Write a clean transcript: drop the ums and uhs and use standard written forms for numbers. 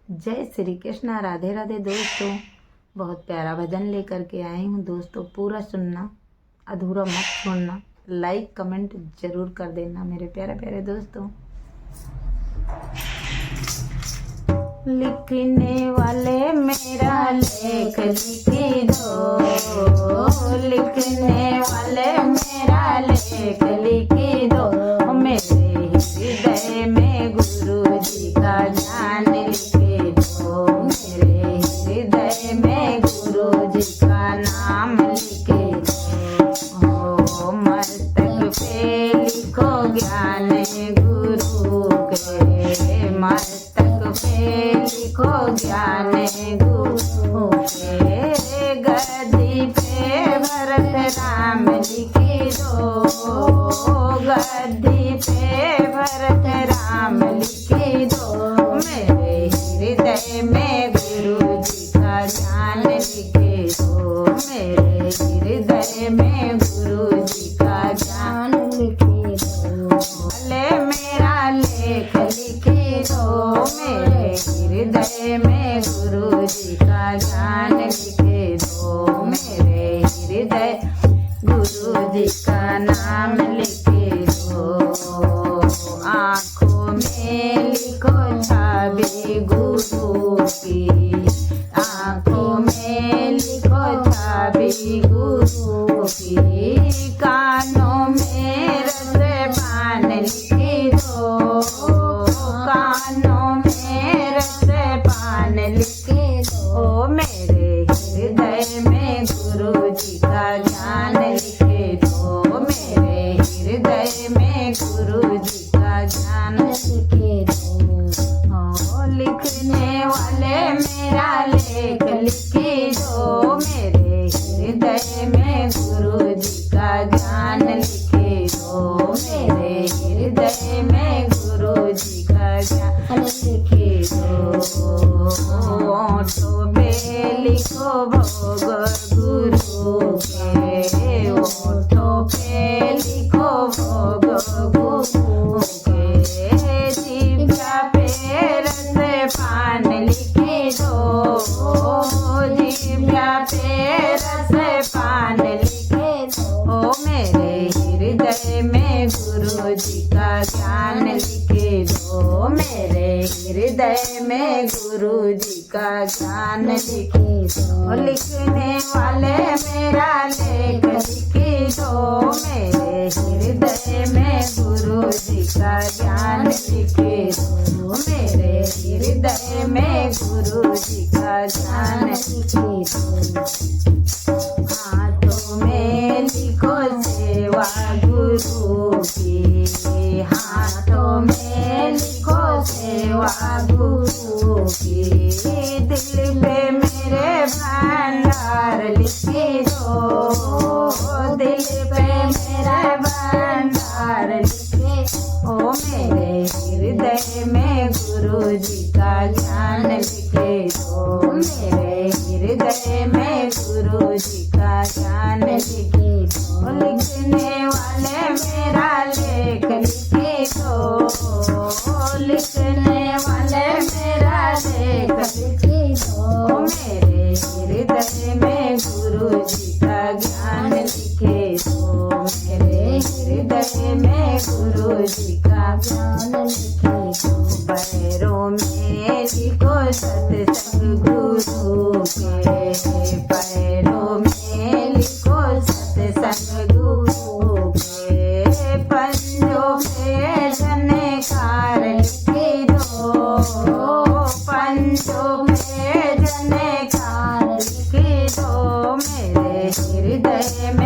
जय श्री कृष्णा। राधे राधे दोस्तों। बहुत प्यारा भजन लेकर के आई हूँ दोस्तों, पूरा सुनना, अधूरा मत छोड़ना। लाइक कमेंट जरूर कर देना मेरे प्यारे प्यारे दोस्तों। लिखने वाले मेरा लेख लिखी दो, लिखने वाले मेरा लेख लिखी दो। मेरे हृदय में गुरु जी का ज्ञान लिखे दो, मेरे हृदय में गुरु जी का नाम लिखे दो। मस्तक पे लिखो ज्ञान गुरु के, मस्तक पे लिखो ज्ञान गुरु के। गद्दी पे भरत राम लिखी दो, गद्दी पे भरत राम लिखी दो। मेरे हृदय में गुरु जी का ज्ञान लिखे दो, मेरे हृदय में गुरु जी का ज्ञान लिखे दो। भले मेरा लेख लिखे दो, मेरे हृदय में गुरु जी का ज्ञान लिखे दो। मेरे हृदय गुरु जी का नाम लिखे दो। आँखों में लिखो छवि गुरु की, आँखों में लिखो छवि गुरु की। कानों में रस पान लिखी दो, कानों में रस पान लिखे दो। मेरे हृदय में गुरु जी का ज्ञान लिखे दो, मेरे हृदय में गुरु जी का ज्ञान लिखे दो। लिखने वाले मेरा लेख लिखे दो, मेरे हृदय में गुरु जी का ज्ञान लिखे दो, मेरे हृदय में गुरु जी का ज्ञान लिखे दो। ओठों पे लिखो भोग गुरु के, ओठों पे लिखो भोग गुरु के। जीभा पे रस पान लिखे दो, जीभा पे रस पान लिखे दो। मेरे हृदय में गुरु जी का ज्ञान लिखे दो, मेरे हृदय में गुरु जी का ज्ञान लिखे दो। लिखने वाले मेरा लेख लिखे दो, मेरे हृदय में गुरु जी का ज्ञान लिखे दो, मेरे हृदय में गुरु जी का ज्ञान लिखे दो। हाथों में लिखो सेवा गुरु की, हाथों में लिखो सेवा गुरु की। दिल पे मेरे भंडार लिखी दो, दिल पे मेरा भंडार लिखे ओ। मेरे हृदय में गुरु जी का ज्ञान लिखे दो, मेरे हृदय में गुरु जी का ज्ञान लिखे दो। लिखने वाले मेरा लेख लिखे दो, लिखने वाले मेरा लेख लिखे दो। मेरे हृदय में गुरु जी का ज्ञान लिखे दो, मेरे हृदय में गुरु जी का ज्ञान लिखे दो। पैरों में लिखो सत्संग गुरु के, पैरों में लिखो सत्संग गुरु के। पंजों पे जनेकार लिखी दो, पंजों पे जनेकार लिखी दो। मेरे हृदय में